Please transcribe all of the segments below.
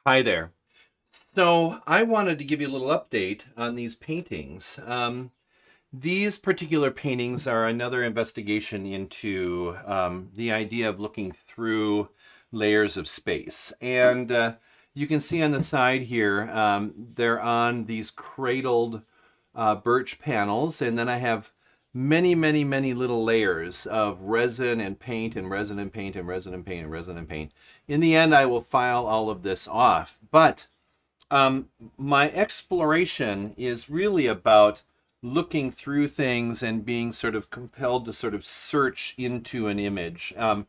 Hi there. So I wanted to give you a little update on these paintings. These particular paintings are another investigation into the idea of looking through layers of space. And you can see on the side here, they're on these cradled birch panels. And then I have many, many, many little layers of resin and paint and resin and paint and resin and paint and resin and paint. In the end, I will file all of this off. But um, my exploration is really about looking through things and being sort of compelled to sort of search into an image. And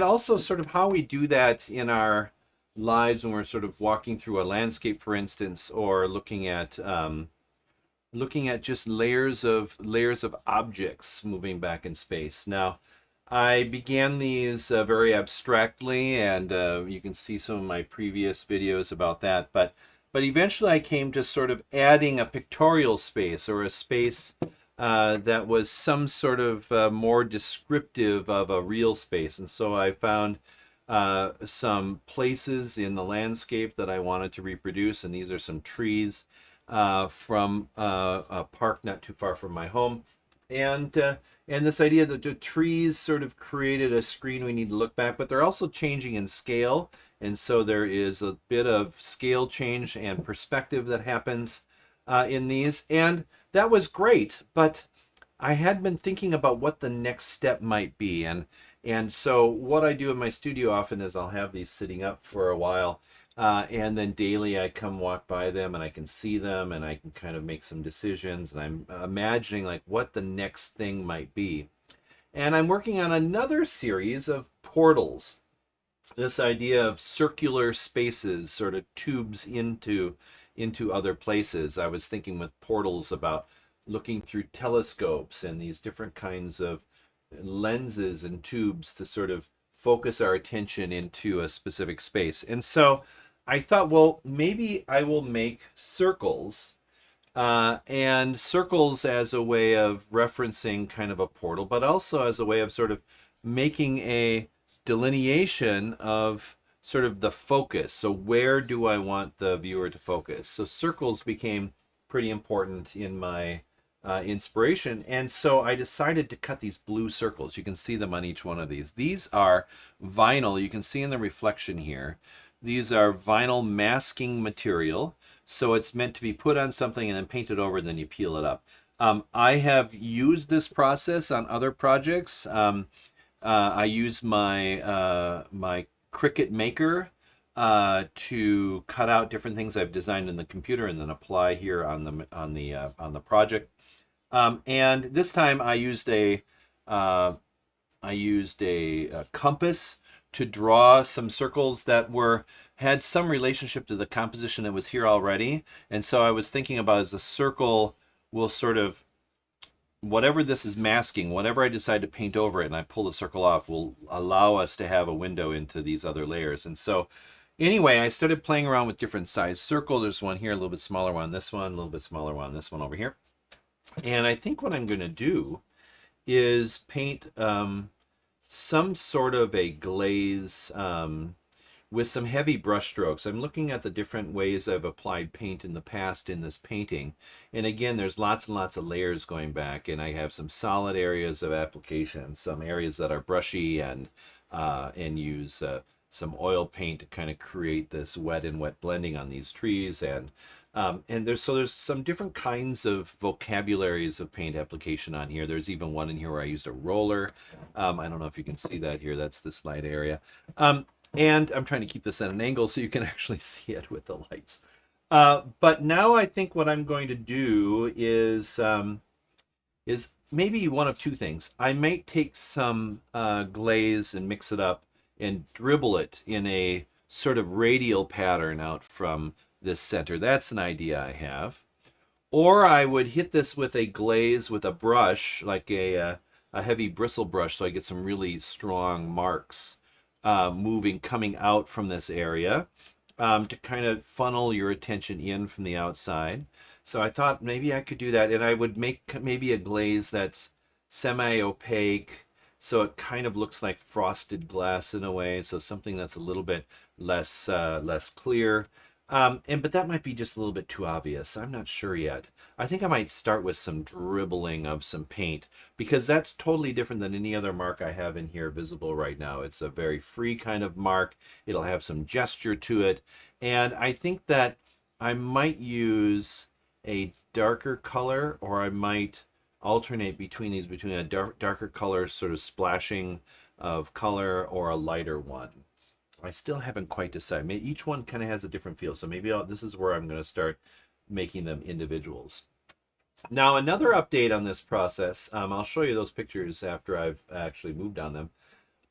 also sort of how we do that in our lives when we're sort of walking through a landscape, for instance, or looking at just layers of objects moving back in space. Now, I began these very abstractly, and you can see some of my previous videos about that. But eventually, I came to sort of adding a pictorial space or a space that was some sort of more descriptive of a real space. And so I found some places in the landscape that I wanted to reproduce, and these are some trees from a park not too far from my home, and this idea that the trees sort of created a screen we need to look back, but they're also changing in scale, and so there is a bit of scale change and perspective that happens in these, and that was great. But I had been thinking about what the next step might be, and so what I do in my studio often is I'll have these sitting up for a while, and then daily I come walk by them and I can see them and I can kind of make some decisions, and I'm imagining like what the next thing might be. And I'm working on another series of portals. This idea of circular spaces, sort of tubes into other places. I was thinking with portals about looking through telescopes and these different kinds of lenses and tubes to sort of focus our attention into a specific space. And so I thought, well, maybe I will make circles, and circles as a way of referencing kind of a portal, but also as a way of sort of making a delineation of sort of the focus. So where do I want the viewer to focus? So circles became pretty important in my inspiration. And so I decided to cut these blue circles. You can see them on each one of these. These are vinyl. You can see in the reflection here. These are vinyl masking material. So it's meant to be put on something and then painted over, and then you peel it up. I have used this process on other projects. I use my Cricut Maker to cut out different things I've designed in the computer and then apply here on the project. And this time I used a compass to draw some circles that had some relationship to the composition that was here already. And so I was thinking about as a circle will sort of, whatever this is masking, whatever I decide to paint over it and I pull the circle off, will allow us to have a window into these other layers. And so anyway, I started playing around with different size circles. There's one here, a little bit smaller one, this one, a little bit smaller one, this one over here. And I think what I'm going to do is paint some sort of a glaze with some heavy brush strokes. I'm looking at the different ways I've applied paint in the past in this painting. And again, there's lots and lots of layers going back, and I have some solid areas of application, some areas that are brushy, and use some oil paint to kind of create this wet and wet blending on these trees. And there's some different kinds of vocabularies of paint application on here. There's even one in here where I used a roller. I don't know if you can see that here. That's this light area. And I'm trying to keep this at an angle so you can actually see it with the lights. But now I think what I'm going to do is maybe one of two things. I might take some glaze and mix it up and dribble it in a sort of radial pattern out from this center. That's an idea I have. Or I would hit this with a glaze with a brush, like a heavy bristle brush, so I get some really strong marks coming out from this area to kind of funnel your attention in from the outside. So I thought maybe I could do that, and I would make maybe a glaze that's semi-opaque, so it kind of looks like frosted glass in a way. So something that's a little bit less clear. But that might be just a little bit too obvious. I'm not sure yet. I think I might start with some dribbling of some paint because that's totally different than any other mark I have in here visible right now. It's a very free kind of mark. It'll have some gesture to it. And I think that I might use a darker color, or I might alternate between these, between a darker color sort of splashing of color or a lighter one. I still haven't quite decided. Each one kind of has a different feel, so maybe this is where I'm going to start making them individuals. Now, another update on this process, I'll show you those pictures after I've actually moved on them,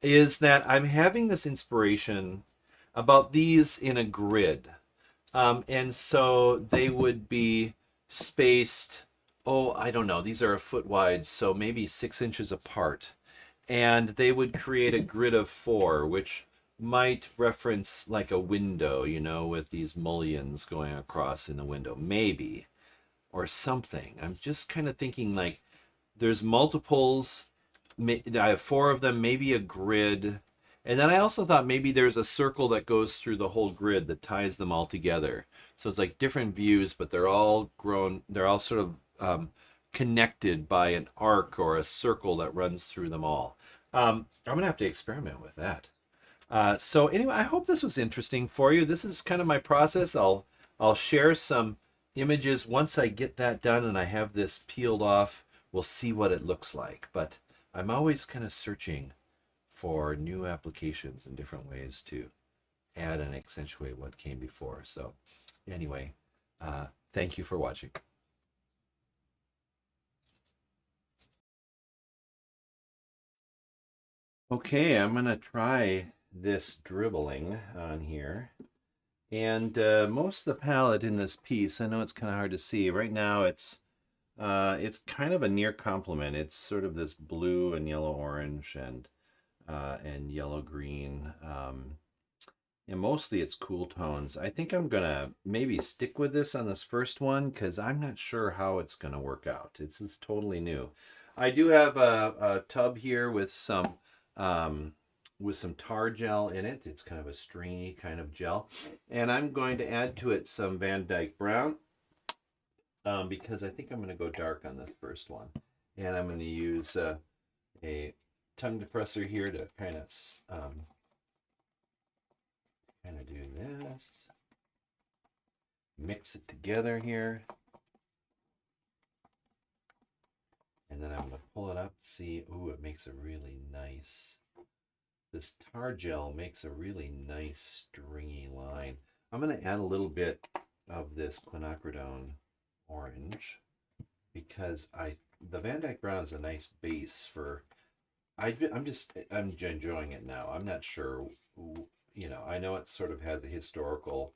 is that I'm having this inspiration about these in a grid. And so they would be spaced, oh, I don't know, these are a foot wide, so maybe 6 inches apart. And they would create a grid of 4, which might reference like a window, you know, with these mullions going across in the window, maybe, or something. I'm just kind of thinking like there's multiples. I have 4 of them, maybe a grid. And then I also thought maybe there's a circle that goes through the whole grid that ties them all together. So it's like different views, but they're all sort of connected by an arc or a circle that runs through them all. I'm going to have to experiment with that. So anyway, I hope this was interesting for you. This is kind of my process. I'll share some images once I get that done and I have this peeled off. We'll see what it looks like. But I'm always kind of searching for new applications and different ways to add and accentuate what came before. So anyway, thank you for watching. Okay, I'm going to try this dribbling on here. And most of the palette in this piece, I know it's kind of hard to see. Right now it's kind of a near complement. It's sort of this blue and yellow orange and yellow green. And mostly it's cool tones. I think I'm gonna maybe stick with this on this first one because I'm not sure how it's gonna work out. It's totally new. I do have a tub here with some tar gel in it. It's kind of a stringy kind of gel. And I'm going to add to it some Van Dyke Brown because I think I'm going to go dark on this first one. And I'm going to use a tongue depressor here to kind of do this. Mix it together here. And then I'm going to pull it up, see, ooh, it makes a really nice, this tar gel makes a really nice stringy line. I'm going to add a little bit of this quinacridone orange because the Van Dyke Brown is a nice base for, I'm enjoying it now. I'm not sure, you know, I know it sort of has a historical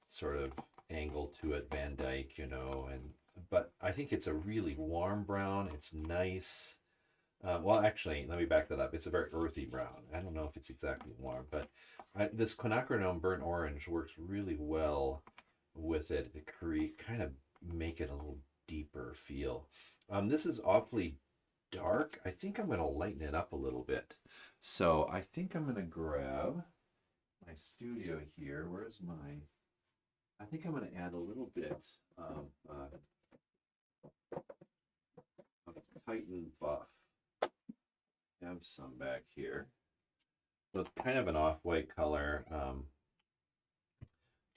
sort of angle to it, Van Dyke, you know, but I think it's a really warm brown. It's nice. Well, actually, let me back that up. It's a very earthy brown. I don't know if it's exactly warm, but this quinacridone burnt orange works really well with it to kind of make it a little deeper feel. This is awfully dark. I think I'm going to lighten it up a little bit. So I think I'm going to grab my studio here. Where's my... I think I'm going to add a little bit of Titan Buff. I have some back here. So it's kind of an off-white color.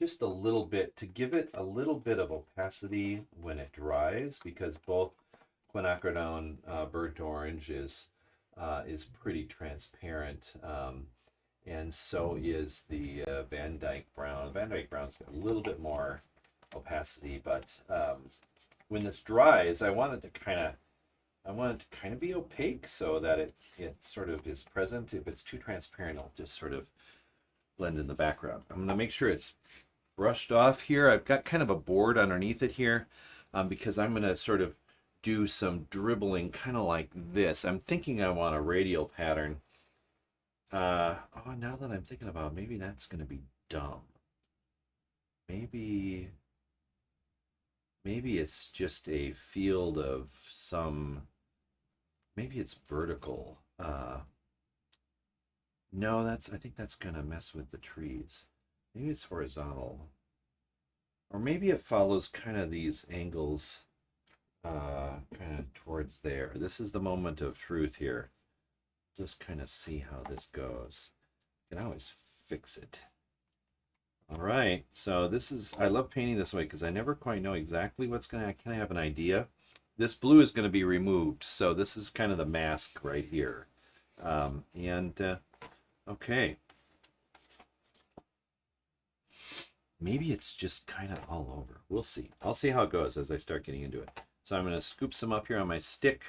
Just a little bit to give it a little bit of opacity when it dries, because both quinacridone burnt orange is pretty transparent, and so is the Van Dyke Brown. Van Dyke Brown's got a little bit more opacity, but when this dries, I want it to kind of be opaque so that it sort of is present. If it's too transparent, it'll just sort of blend in the background. I'm going to make sure it's brushed off here. I've got kind of a board underneath it here because I'm going to sort of do some dribbling kind of like this. I'm thinking I want a radial pattern. Oh, now that I'm thinking about it, maybe that's going to be dumb. Maybe it's just a field of some maybe it's vertical. No, I think that's gonna mess with the trees. Maybe it's horizontal. Or maybe it follows kind of these angles kind of towards there. This is the moment of truth here. Just kind of see how this goes. You can always fix it. All right, so this is, I love painting this way because I never quite know exactly what's going to, I kind of have an idea. This blue is going to be removed, so this is kind of the mask right here. Okay. Maybe it's just kind of all over. We'll see. I'll see how it goes as I start getting into it. So I'm going to scoop some up here on my stick,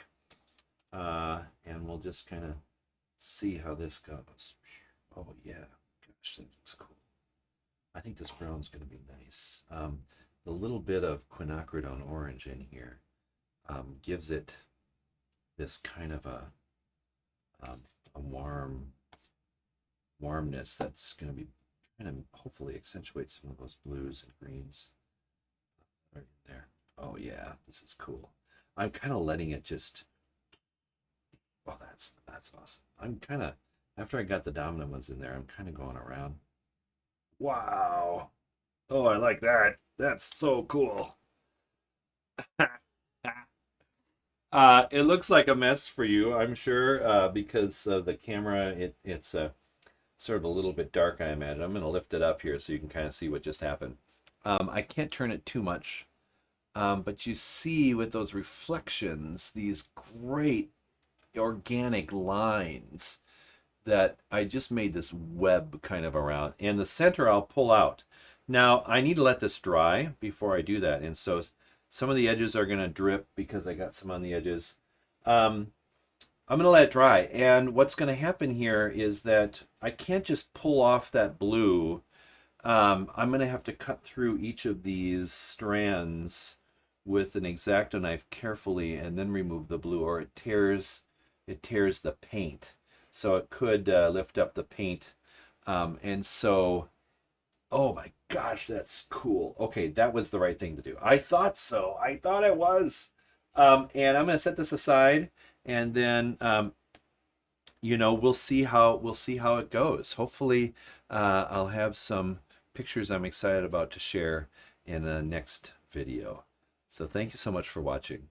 and we'll just kind of see how this goes. Oh, yeah. Gosh, that looks cool. I think this brown's going to be nice. The little bit of quinacridone orange in here gives it this kind of a warmness that's going to be kind of hopefully accentuate some of those blues and greens right there. Oh yeah, this is cool. I'm kind of letting it just. Oh, that's awesome. I'm kind of after I got the dominant ones in there, I'm kind of going around. Wow. Oh, I like that. That's so cool. It looks like a mess for you, I'm sure, because of the camera. It's sort of a little bit dark, I imagine. I'm going to lift it up here so you can kind of see what just happened. I can't turn it too much, but you see with those reflections, these great organic lines that I just made this web kind of around. And the center I'll pull out. Now, I need to let this dry before I do that. And so some of the edges are going to drip because I got some on the edges. I'm going to let it dry. And what's going to happen here is that I can't just pull off that blue. I'm going to have to cut through each of these strands with an X-Acto knife carefully and then remove the blue, or it tears the paint. So it could lift up the paint. And so, oh my gosh, that's cool. Okay, that was the right thing to do. I thought so. I thought it was. And I'm going to set this aside, and then we'll see how it goes. Hopefully, I'll have some pictures I'm excited about to share in a next video. So thank you so much for watching.